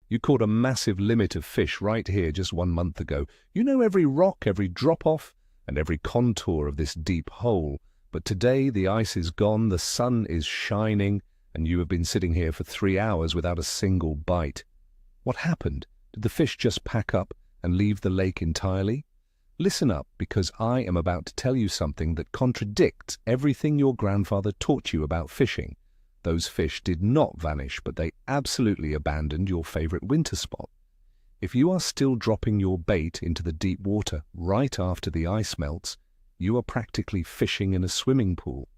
You caught a massive limit of fish right here just 1 month ago. You know every rock, every drop-off, and every contour of this deep hole. But today the ice is gone, the sun is shining, and you have been sitting here for 3 hours without a single bite. What happened? Did the fish just pack up and leave the lake entirely? Listen up, because I am about to tell you something that contradicts everything your grandfather taught you about fishing. Those fish did not vanish, but they absolutely abandoned your favorite winter spot. If you are still dropping your bait into the deep water right after the ice melts, you are practically fishing in a swimming pool.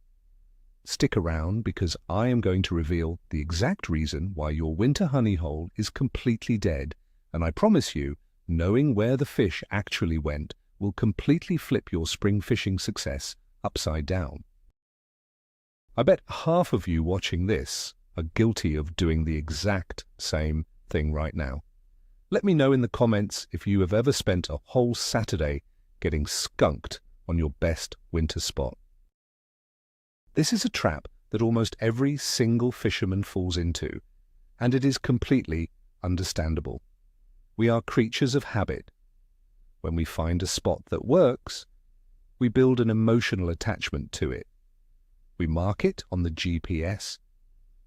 Stick around, because I am going to reveal the exact reason why your winter honey hole is completely dead, and I promise you, knowing where the fish actually went will completely flip your spring fishing success upside down. I bet half of you watching this are guilty of doing the exact same thing right now. Let me know in the comments if you have ever spent a whole Saturday getting skunked on your best winter spot. This is a trap that almost every single fisherman falls into, and it is completely understandable. We are creatures of habit. When we find a spot that works, we build an emotional attachment to it. We mark it on the GPS.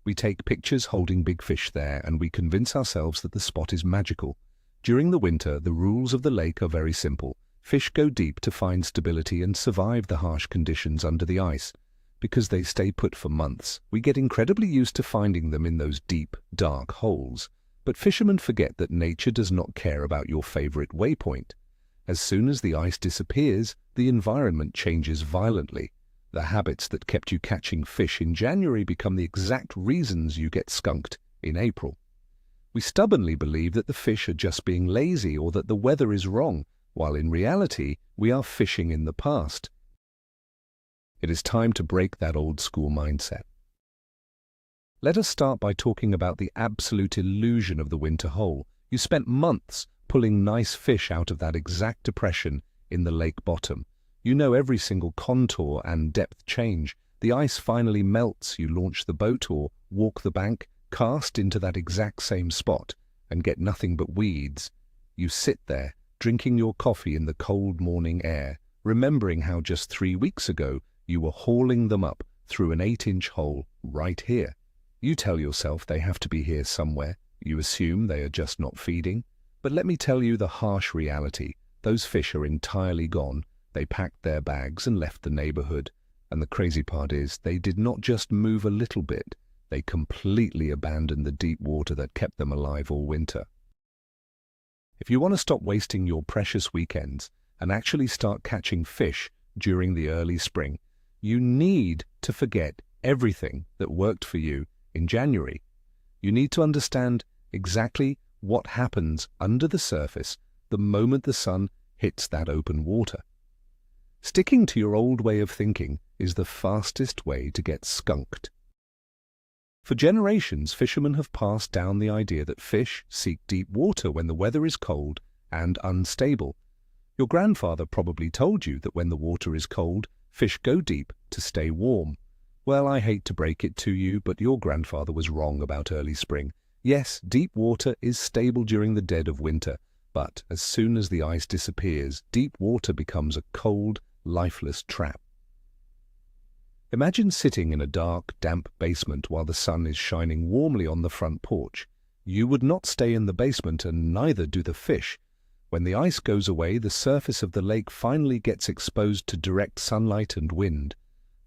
We take pictures holding big fish there, and we convince ourselves that the spot is magical. During the winter, the rules of the lake are very simple. Fish go deep to find stability and survive the harsh conditions under the ice. Because they stay put for months, we get incredibly used to finding them in those deep, dark holes. But fishermen forget that nature does not care about your favorite waypoint. As soon as the ice disappears, the environment changes violently. The habits that kept you catching fish in January become the exact reasons you get skunked in April. We stubbornly believe that the fish are just being lazy or that the weather is wrong, while in reality, we are fishing in the past. It is time to break that old school mindset. Let us start by talking about the absolute illusion of the winter hole. You spent months pulling nice fish out of that exact depression in the lake bottom. You know every single contour and depth change. The ice finally melts, you launch the boat or walk the bank, cast into that exact same spot, and get nothing but weeds. You sit there, drinking your coffee in the cold morning air, remembering how just 3 weeks ago you were hauling them up through an 8-inch hole right here. You tell yourself they have to be here somewhere. You assume they are just not feeding. But let me tell you the harsh reality. Those fish are entirely gone. They packed their bags and left the neighborhood. And the crazy part is, they did not just move a little bit. They completely abandoned the deep water that kept them alive all winter. If you want to stop wasting your precious weekends and actually start catching fish during the early spring, you need to forget everything that worked for you in January. You need to understand exactly what happens under the surface the moment the sun hits that open water. Sticking to your old way of thinking is the fastest way to get skunked. For generations, fishermen have passed down the idea that fish seek deep water when the weather is cold and unstable. Your grandfather probably told you that when the water is cold, fish go deep to stay warm. Well, I hate to break it to you, but your grandfather was wrong about early spring. Yes, deep water is stable during the dead of winter, but as soon as the ice disappears, deep water becomes a cold, lifeless trap. Imagine sitting in a dark, damp basement while the sun is shining warmly on the front porch. You would not stay in the basement, and neither do the fish. When the ice goes away, the surface of the lake finally gets exposed to direct sunlight and wind.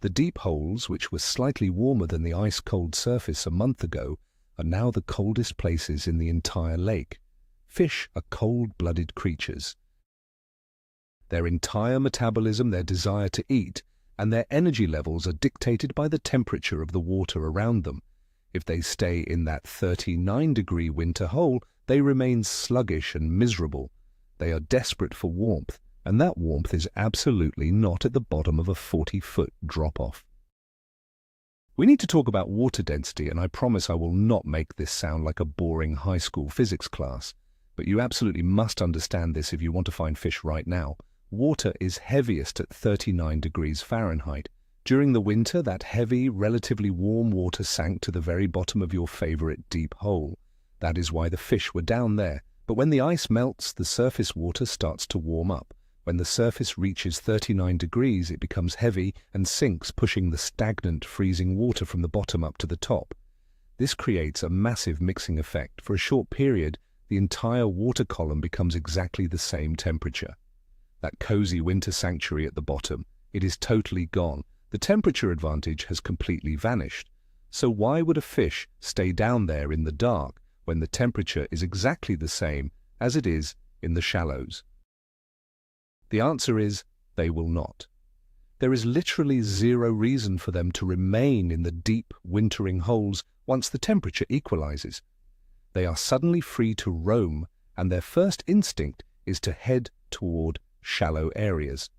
The deep holes, which were slightly warmer than the ice-cold surface a month ago, are now the coldest places in the entire lake. Fish are cold-blooded creatures. Their entire metabolism, their desire to eat, and their energy levels are dictated by the temperature of the water around them. If they stay in that 39-degree winter hole, they remain sluggish and miserable. They are desperate for warmth, and that warmth is absolutely not at the bottom of a 40-foot drop-off. We need to talk about water density, and I promise I will not make this sound like a boring high school physics class, but you absolutely must understand this if you want to find fish right now. Water is heaviest at 39 degrees Fahrenheit. During the winter, that heavy, relatively warm water sank to the very bottom of your favorite deep hole. That is why the fish were down there. But when the ice melts, the surface water starts to warm up. When the surface reaches 39 degrees, it becomes heavy and sinks, pushing the stagnant, freezing water from the bottom up to the top. This creates a massive mixing effect. For a short period, the entire water column becomes exactly the same temperature. That cozy winter sanctuary at the bottom, it is totally gone. The temperature advantage has completely vanished. So why would a fish stay down there in the dark when the temperature is exactly the same as it is in the shallows? The answer is, they will not. There is literally zero reason for them to remain in the deep, wintering holes once the temperature equalizes. They are suddenly free to roam, and their first instinct is to head toward shallow areas.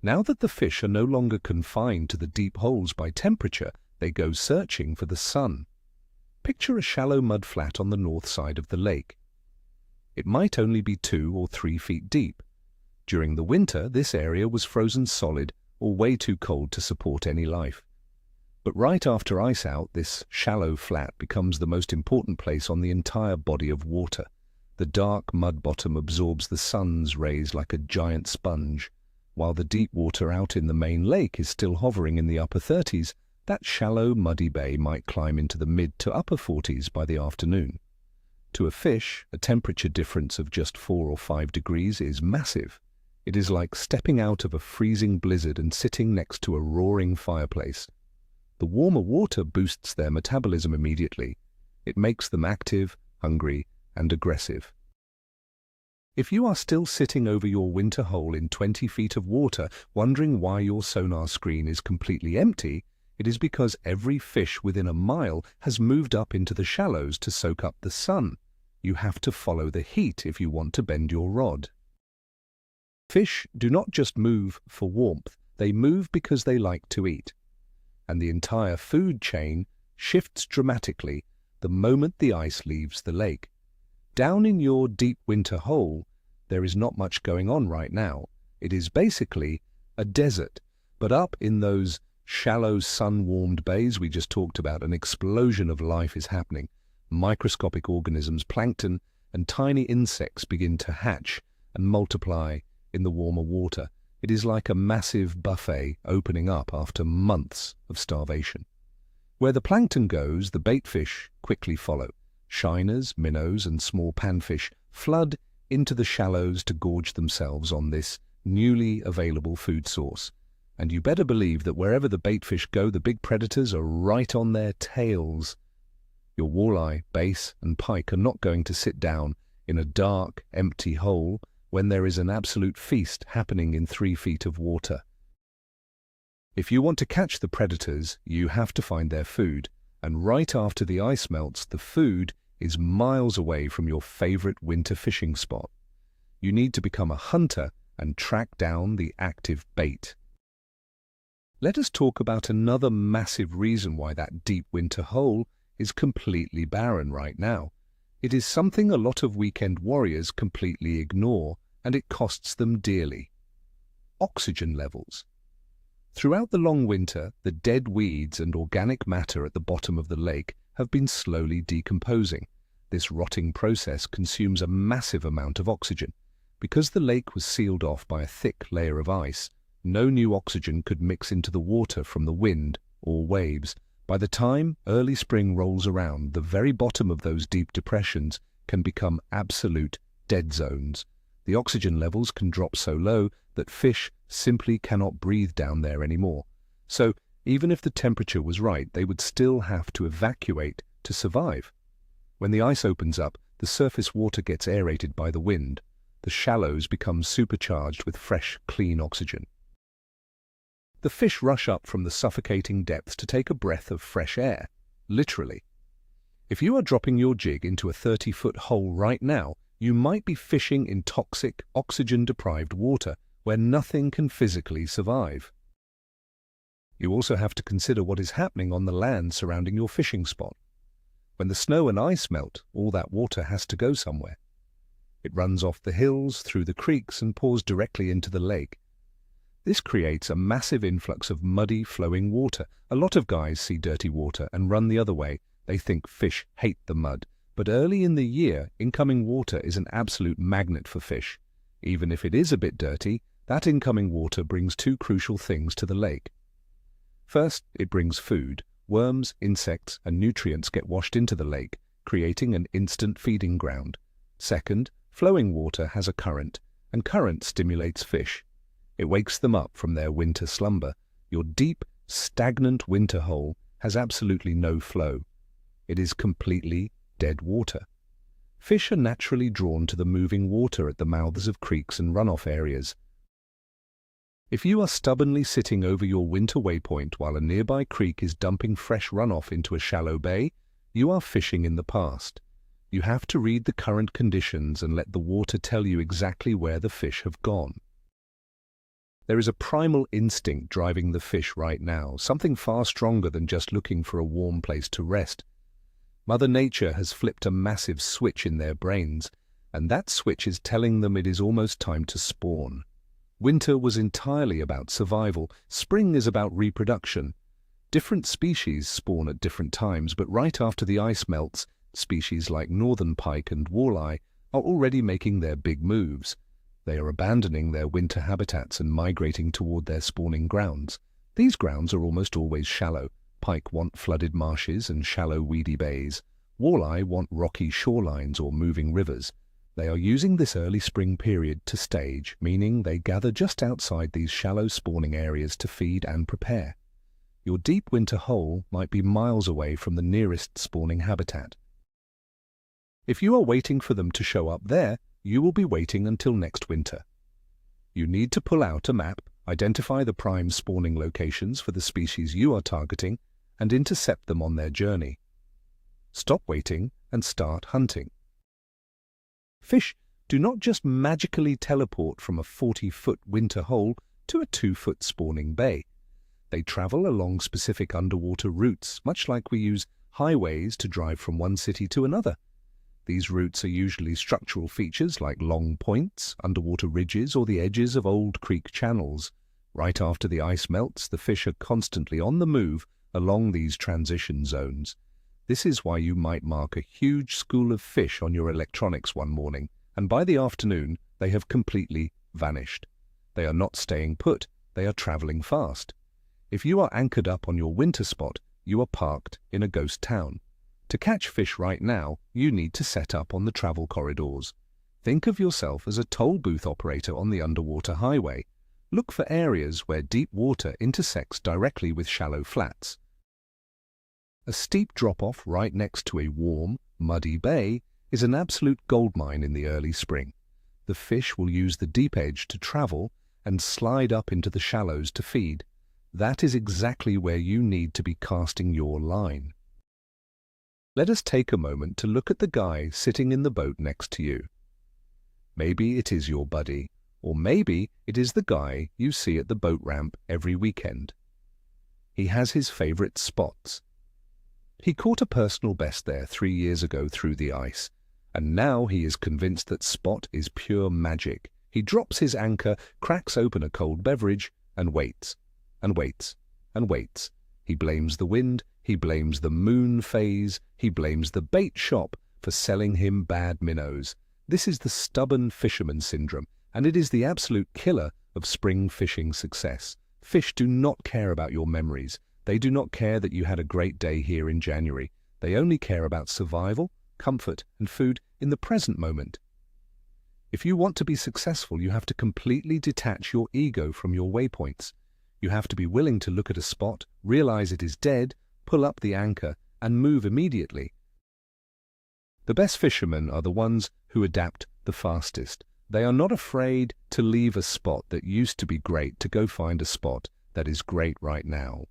Now that the fish are no longer confined to the deep holes by temperature, they go searching for the sun. Picture a shallow mud flat on the north side of the lake. It might only be 2 or 3 feet deep. During the winter, this area was frozen solid or way too cold to support any life. But right after ice out, this shallow flat becomes the most important place on the entire body of water. The dark mud bottom absorbs the sun's rays like a giant sponge. While the deep water out in the main lake is still hovering in the upper 30s, that shallow, muddy bay might climb into the mid to upper 40s by the afternoon. To a fish, a temperature difference of just 4 or 5 degrees is massive. It is like stepping out of a freezing blizzard and sitting next to a roaring fireplace. The warmer water boosts their metabolism immediately. It makes them active, hungry, and aggressive. If you are still sitting over your winter hole in 20 feet of water, wondering why your sonar screen is completely empty, it is because every fish within a mile has moved up into the shallows to soak up the sun. You have to follow the heat if you want to bend your rod. Fish do not just move for warmth, they move because they like to eat. And the entire food chain shifts dramatically the moment the ice leaves the lake. Down in your deep winter hole, there is not much going on right now. It is basically a desert, but up in those shallow sun-warmed bays we just talked about, an explosion of life is happening. Microscopic organisms, plankton, and tiny insects begin to hatch and multiply in the warmer water. It is like a massive buffet opening up after months of starvation. Where the plankton goes, the bait fish quickly follow. Shiners, minnows, and small panfish flood into the shallows to gorge themselves on this newly available food source. And you better believe that wherever the bait fish go, the big predators are right on their tails. Your walleye, bass, and pike are not going to sit down in a dark, empty hole when there is an absolute feast happening in 3 feet of water. If you want to catch the predators, you have to find their food, and right after the ice melts, the food is miles away from your favorite winter fishing spot. You need to become a hunter and track down the active bait. Let us talk about another massive reason why that deep winter hole is completely barren right now. It is something a lot of weekend warriors completely ignore, and it costs them dearly. Oxygen levels. Throughout the long winter, the dead weeds and organic matter at the bottom of the lake have been slowly decomposing. This rotting process consumes a massive amount of oxygen. Because the lake was sealed off by a thick layer of ice, no new oxygen could mix into the water from the wind or waves. By the time early spring rolls around, the very bottom of those deep depressions can become absolute dead zones. The oxygen levels can drop so low that fish simply cannot breathe down there anymore. So, even if the temperature was right, they would still have to evacuate to survive. When the ice opens up, the surface water gets aerated by the wind. The shallows become supercharged with fresh, clean oxygen. The fish rush up from the suffocating depths to take a breath of fresh air, literally. If you are dropping your jig into a 30-foot hole right now, you might be fishing in toxic, oxygen-deprived water where nothing can physically survive. You also have to consider what is happening on the land surrounding your fishing spot. When the snow and ice melt, all that water has to go somewhere. It runs off the hills, through the creeks, and pours directly into the lake. This creates a massive influx of muddy, flowing water. A lot of guys see dirty water and run the other way. They think fish hate the mud, But early in the year, incoming water is an absolute magnet for fish. Even if it is a bit dirty, that incoming water brings two crucial things to the lake. First, it brings food. Worms, insects, and nutrients get washed into the lake, creating an instant feeding ground. Second, flowing water has a current, and current stimulates fish. It wakes them up from their winter slumber. Your deep, stagnant winter hole has absolutely no flow. It is completely dead water. Fish are naturally drawn to the moving water at the mouths of creeks and runoff areas. If you are stubbornly sitting over your winter waypoint while a nearby creek is dumping fresh runoff into a shallow bay, you are fishing in the past. You have to read the current conditions and let the water tell you exactly where the fish have gone. There is a primal instinct driving the fish right now, something far stronger than just looking for a warm place to rest. Mother Nature has flipped a massive switch in their brains, and that switch is telling them it is almost time to spawn. Winter was entirely about survival. Spring is about reproduction. Different species spawn at different times, but right after the ice melts, species like northern pike and walleye are already making their big moves. They are abandoning their winter habitats and migrating toward their spawning grounds. These grounds are almost always shallow. Pike want flooded marshes and shallow weedy bays. Walleye want rocky shorelines or moving rivers. They are using this early spring period to stage, meaning they gather just outside these shallow spawning areas to feed and prepare. Your deep winter hole might be miles away from the nearest spawning habitat. If you are waiting for them to show up there, you will be waiting until next winter. You need to pull out a map, identify the prime spawning locations for the species you are targeting, and intercept them on their journey. Stop waiting and start hunting. Fish do not just magically teleport from a 40-foot winter hole to a 2-foot spawning bay. They travel along specific underwater routes, much like we use highways to drive from one city to another. These routes are usually structural features like long points, underwater ridges, or the edges of old creek channels. Right after the ice melts, the fish are constantly on the move along these transition zones. This is why you might mark a huge school of fish on your electronics one morning, and by the afternoon they have completely vanished. They are not staying put, they are traveling fast. If you are anchored up on your winter spot, you are parked in a ghost town. To catch fish right now, you need to set up on the travel corridors. Think of yourself as a toll booth operator on the underwater highway. Look for areas where deep water intersects directly with shallow flats. A steep drop-off right next to a warm, muddy bay is an absolute goldmine in the early spring. The fish will use the deep edge to travel and slide up into the shallows to feed. That is exactly where you need to be casting your line. Let us take a moment to look at the guy sitting in the boat next to you. Maybe it is your buddy, or maybe it is the guy you see at the boat ramp every weekend. He has his favorite spots. He caught a personal best there 3 years ago through the ice, and now he is convinced that spot is pure magic. He drops his anchor, cracks open a cold beverage, and waits, and waits, and waits. He blames the wind, he blames the moon phase, he blames the bait shop for selling him bad minnows. This is the stubborn fisherman syndrome, and it is the absolute killer of spring fishing success. Fish do not care about your memories. They do not care that you had a great day here in January. They only care about survival, comfort, and food in the present moment. If you want to be successful, you have to completely detach your ego from your waypoints. You have to be willing to look at a spot, realize it is dead, pull up the anchor, and move immediately. The best fishermen are the ones who adapt the fastest. They are not afraid to leave a spot that used to be great to go find a spot that is great right now.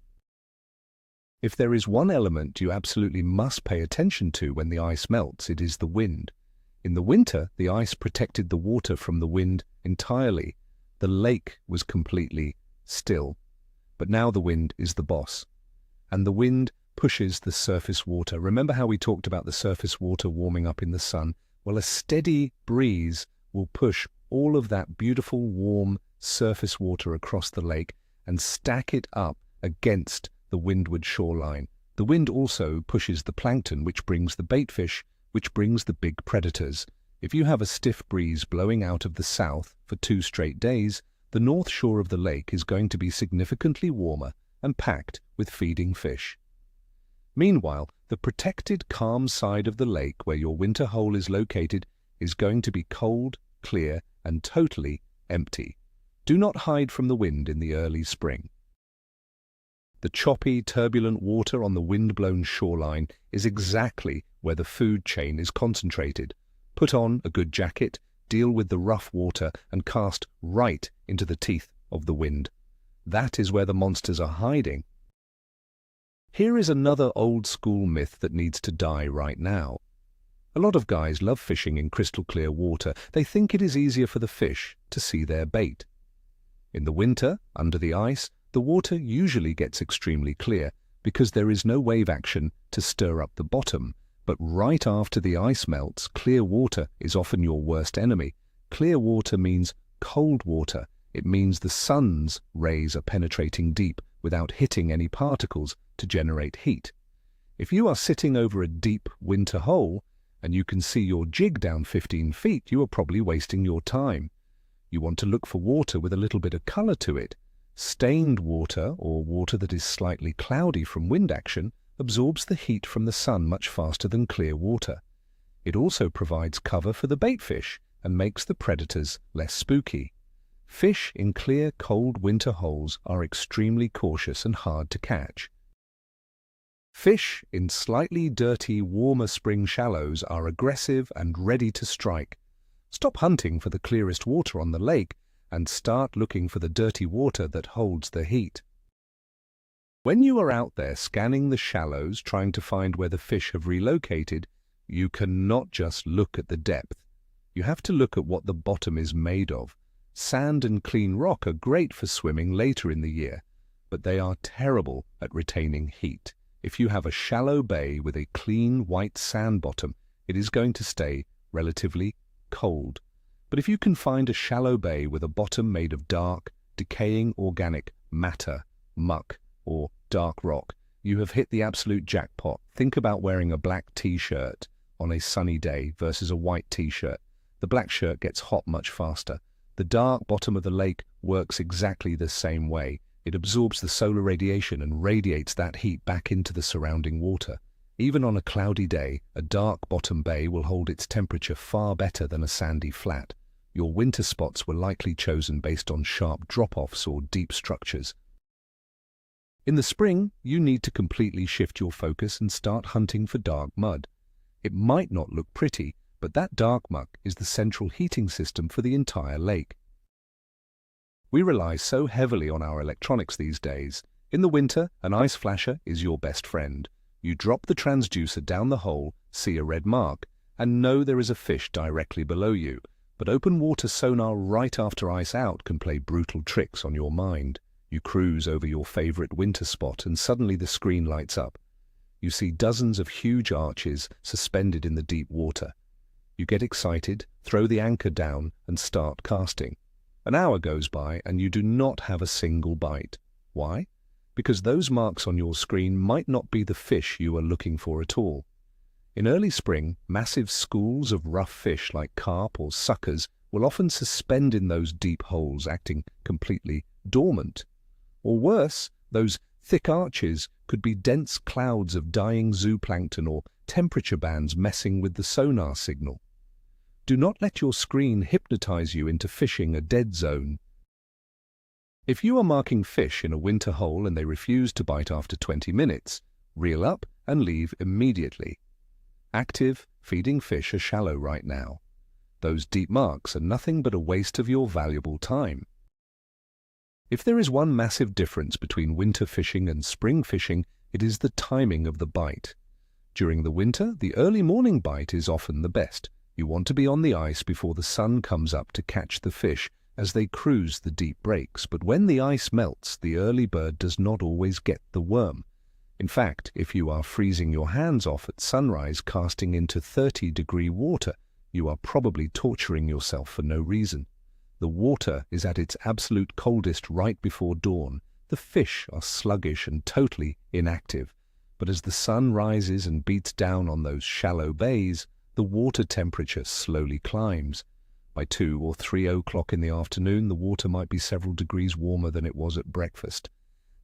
If there is one element you absolutely must pay attention to when the ice melts, it is the wind. In the winter, the ice protected the water from the wind entirely. The lake was completely still. But now the wind is the boss. And the wind pushes the surface water. Remember how we talked about the surface water warming up in the sun? Well, a steady breeze will push all of that beautiful, warm surface water across the lake and stack it up against the windward shoreline. The wind also pushes the plankton, which brings the bait fish which brings the big predators. If you have a stiff breeze blowing out of the south for 2 straight days, the north shore of the lake is going to be significantly warmer and packed with feeding fish. Meanwhile, the protected, calm side of the lake where your winter hole is located is going to be cold, clear, and totally empty. Do not hide from the wind in the early spring. The choppy, turbulent water on the wind-blown shoreline is exactly where the food chain is concentrated. Put on a good jacket, deal with the rough water, and cast right into the teeth of the wind. That is where the monsters are hiding. Here is another old-school myth that needs to die right now. A lot of guys love fishing in crystal-clear water. They think it is easier for the fish to see their bait. In the winter, under the ice, the water usually gets extremely clear because there is no wave action to stir up the bottom. But right after the ice melts, clear water is often your worst enemy. Clear water means cold water. It means the sun's rays are penetrating deep without hitting any particles to generate heat. If you are sitting over a deep winter hole and you can see your jig down 15 feet, you are probably wasting your time. You want to look for water with a little bit of color to it. Stained water, or water that is slightly cloudy from wind action, absorbs the heat from the sun much faster than clear water. It also provides cover for the bait fish and makes the predators less spooky. Fish in clear, cold winter holes are extremely cautious and hard to catch. Fish in slightly dirty, warmer spring shallows are aggressive and ready to strike. Stop hunting for the clearest water on the lake and start looking for the dirty water that holds the heat. When you are out there scanning the shallows trying to find where the fish have relocated, you cannot just look at the depth. You have to look at what the bottom is made of. Sand and clean rock are great for swimming later in the year, but they are terrible at retaining heat. If you have a shallow bay with a clean white sand bottom, it is going to stay relatively cold. But if you can find a shallow bay with a bottom made of dark, decaying organic matter, muck, or dark rock, you have hit the absolute jackpot. Think about wearing a black t-shirt on a sunny day versus a white t-shirt. The black shirt gets hot much faster. The dark bottom of the lake works exactly the same way. It absorbs the solar radiation and radiates that heat back into the surrounding water. Even on a cloudy day, a dark bottom bay will hold its temperature far better than a sandy flat. Your winter spots were likely chosen based on sharp drop-offs or deep structures. In the spring, you need to completely shift your focus and start hunting for dark mud. It might not look pretty, but that dark muck is the central heating system for the entire lake. We rely so heavily on our electronics these days. In the winter, an ice flasher is your best friend. You drop the transducer down the hole, see a red mark, and know there is a fish directly below you. But open water sonar right after ice out can play brutal tricks on your mind. You cruise over your favorite winter spot and suddenly the screen lights up. You see dozens of huge arches suspended in the deep water. You get excited, throw the anchor down, and start casting. An hour goes by and you do not have a single bite. Why? Because those marks on your screen might not be the fish you are looking for at all. In early spring, massive schools of rough fish like carp or suckers will often suspend in those deep holes, acting completely dormant. Or worse, those thick arches could be dense clouds of dying zooplankton or temperature bands messing with the sonar signal. Do not let your screen hypnotize you into fishing a dead zone. If you are marking fish in a winter hole and they refuse to bite after 20 minutes, reel up and leave immediately. Active, feeding fish are shallow right now. Those deep marks are nothing but a waste of your valuable time. If there is one massive difference between winter fishing and spring fishing, it is the timing of the bite. During the winter, the early morning bite is often the best. You want to be on the ice before the sun comes up to catch the fish as they cruise the deep breaks, but when the ice melts, the early bird does not always get the worm. In fact, if you are freezing your hands off at sunrise casting into 30-degree water, you are probably torturing yourself for no reason. The water is at its absolute coldest right before dawn. The fish are sluggish and totally inactive. But as the sun rises and beats down on those shallow bays, the water temperature slowly climbs. By 2 or 3 o'clock in the afternoon, the water might be several degrees warmer than it was at breakfast.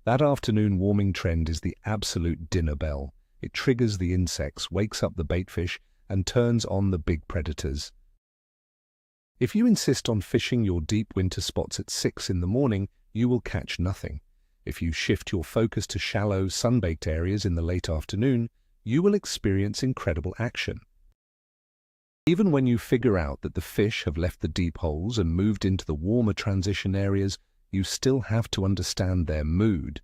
That afternoon warming trend is the absolute dinner bell. It triggers the insects, wakes up the baitfish, and turns on the big predators. If you insist on fishing your deep winter spots at 6 in the morning, you will catch nothing. If you shift your focus to shallow, sun-baked areas in the late afternoon, you will experience incredible action. Even when you figure out that the fish have left the deep holes and moved into the warmer transition areas, you still have to understand their mood.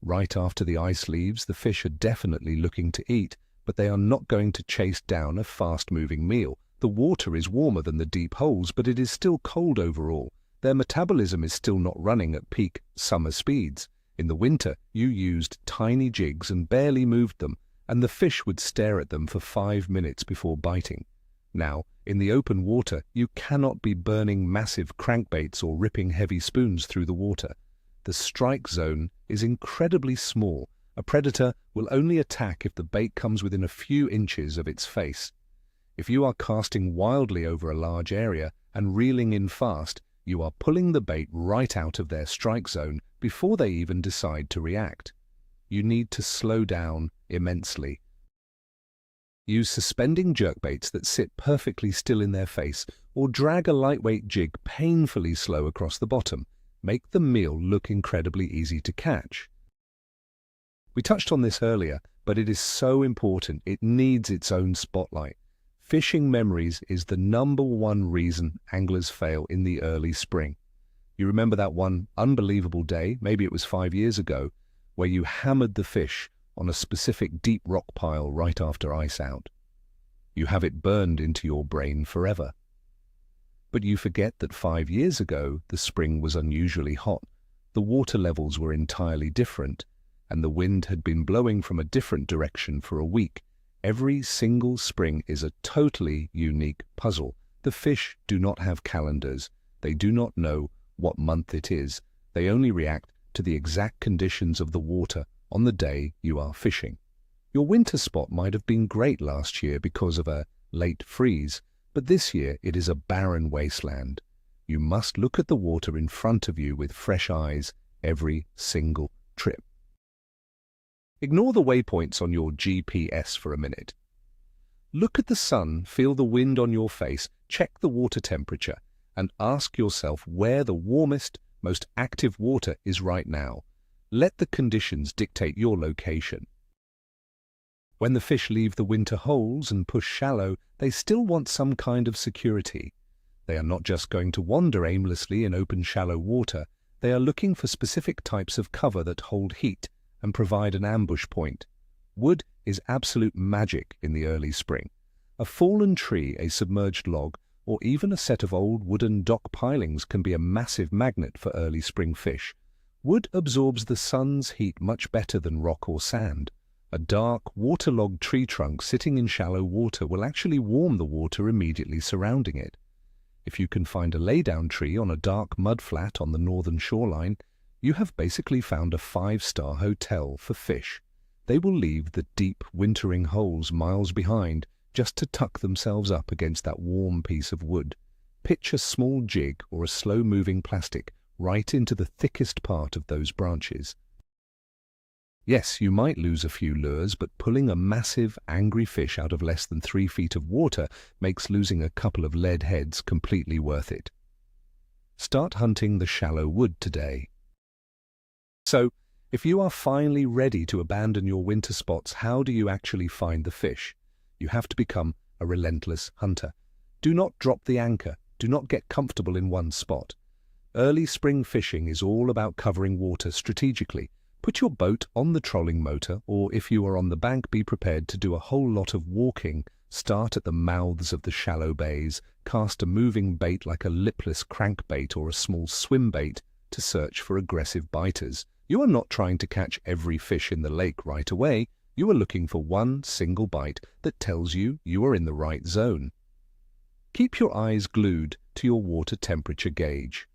Right after the ice leaves, the fish are definitely looking to eat, but they are not going to chase down a fast-moving meal. The water is warmer than the deep holes, but it is still cold overall. Their metabolism is still not running at peak summer speeds. In the winter, you used tiny jigs and barely moved them, and the fish would stare at them for 5 minutes before biting. Now, in the open water, you cannot be burning massive crankbaits or ripping heavy spoons through the water. The strike zone is incredibly small. A predator will only attack if the bait comes within a few inches of its face. If you are casting wildly over a large area and reeling in fast, you are pulling the bait right out of their strike zone before they even decide to react. You need to slow down immensely. Use suspending jerkbaits that sit perfectly still in their face, or drag a lightweight jig painfully slow across the bottom. Make the meal look incredibly easy to catch. We touched on this earlier, but it is so important. It needs its own spotlight. Fishing memories is the #1 reason anglers fail in the early spring. You remember that one unbelievable day, maybe it was 5 years ago, where you hammered the fish on a specific deep rock pile right after ice out. You have it burned into your brain forever. But you forget that 5 years ago, the spring was unusually hot, the water levels were entirely different, and the wind had been blowing from a different direction for a week. Every single spring is a totally unique puzzle. The fish do not have calendars. They do not know what month it is. They only react to the exact conditions of the water on the day you are fishing. Your winter spot might have been great last year because of a late freeze, but this year it is a barren wasteland. You must look at the water in front of you with fresh eyes every single trip. Ignore the waypoints on your GPS for a minute. Look at the sun, feel the wind on your face, check the water temperature, and ask yourself where the warmest, most active water is right now. Let the conditions dictate your location. When the fish leave the winter holes and push shallow, they still want some kind of security. They are not just going to wander aimlessly in open shallow water. They are looking for specific types of cover that hold heat and provide an ambush point. Wood is absolute magic in the early spring. A fallen tree, a submerged log, or even a set of old wooden dock pilings can be a massive magnet for early spring fish. Wood absorbs the sun's heat much better than rock or sand. A dark, waterlogged tree trunk sitting in shallow water will actually warm the water immediately surrounding it. If you can find a laydown tree on a dark mudflat on the northern shoreline, you have basically found a 5-star hotel for fish. They will leave the deep, wintering holes miles behind just to tuck themselves up against that warm piece of wood. Pitch a small jig or a slow-moving plastic right into the thickest part of those branches. Yes, you might lose a few lures, but pulling a massive, angry fish out of less than 3 feet of water makes losing a couple of lead heads completely worth it. Start hunting the shallow wood today. So, if you are finally ready to abandon your winter spots, how do you actually find the fish? You have to become a relentless hunter. Do not drop the anchor. Do not get comfortable in one spot. Early spring fishing is all about covering water strategically. Put your boat on the trolling motor, or if you are on the bank, be prepared to do a whole lot of walking. Start at the mouths of the shallow bays. Cast a moving bait like a lipless crankbait or a small swim bait to search for aggressive biters. You are not trying to catch every fish in the lake right away. You are looking for one single bite that tells you you are in the right zone. Keep your eyes glued to your water temperature gauge.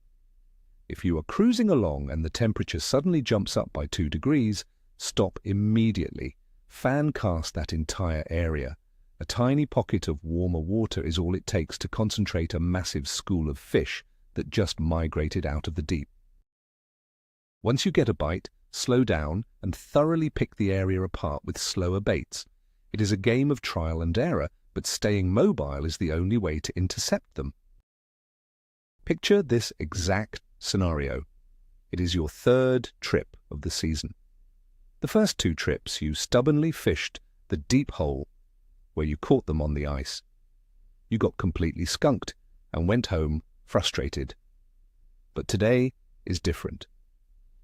If you are cruising along and the temperature suddenly jumps up by 2 degrees, stop immediately. Fan cast that entire area. A tiny pocket of warmer water is all it takes to concentrate a massive school of fish that just migrated out of the deep. Once you get a bite, slow down and thoroughly pick the area apart with slower baits. It is a game of trial and error, but staying mobile is the only way to intercept them. Picture this exact scenario. It is your third trip of the season. The first 2 trips you stubbornly fished the deep hole where you caught them on the ice. You got completely skunked and went home frustrated. But today is different.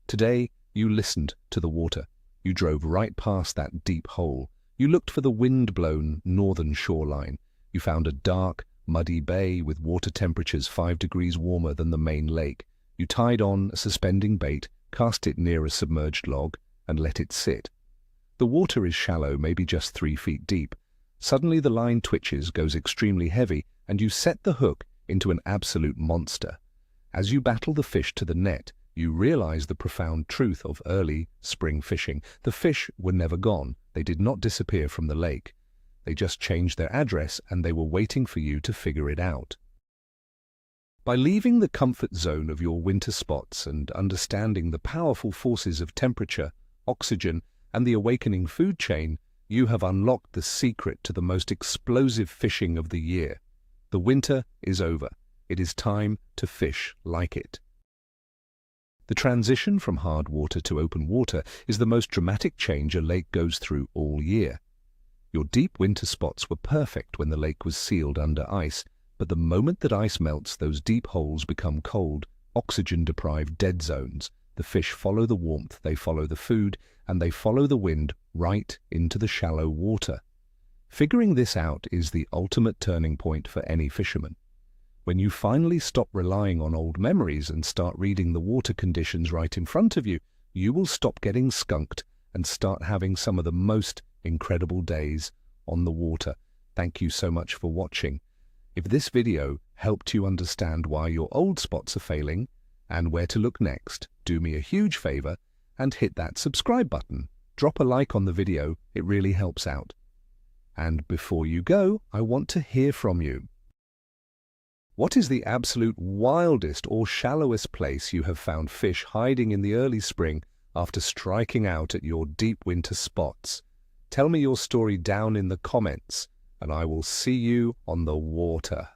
Today you listened to the water. You drove right past that deep hole. You looked for the wind-blown northern shoreline. You found a dark, muddy bay with water temperatures 5 degrees warmer than the main lake. You tied on a suspending bait, cast it near a submerged log, and let it sit. The water is shallow, maybe just 3 feet deep. Suddenly the line twitches, goes extremely heavy, and you set the hook into an absolute monster. As you battle the fish to the net, you realize the profound truth of early spring fishing. The fish were never gone. They did not disappear from the lake. They just changed their address, and they were waiting for you to figure it out. By leaving the comfort zone of your winter spots and understanding the powerful forces of temperature, oxygen, and the awakening food chain, you have unlocked the secret to the most explosive fishing of the year. The winter is over. It is time to fish like it. The transition from hard water to open water is the most dramatic change a lake goes through all year. Your deep winter spots were perfect when the lake was sealed under ice, but the moment that ice melts, those deep holes become cold, oxygen-deprived dead zones. The fish follow the warmth, they follow the food, and they follow the wind right into the shallow water. Figuring this out is the ultimate turning point for any fisherman. When you finally stop relying on old memories and start reading the water conditions right in front of you, you will stop getting skunked and start having some of the most incredible days on the water. Thank you so much for watching. If this video helped you understand why your old spots are failing and where to look next, do me a huge favor and hit that subscribe button. Drop a like on the video, it really helps out. And before you go, I want to hear from you. What is the absolute wildest or shallowest place you have found fish hiding in the early spring after striking out at your deep winter spots? Tell me your story down in the comments, and I will see you on the water.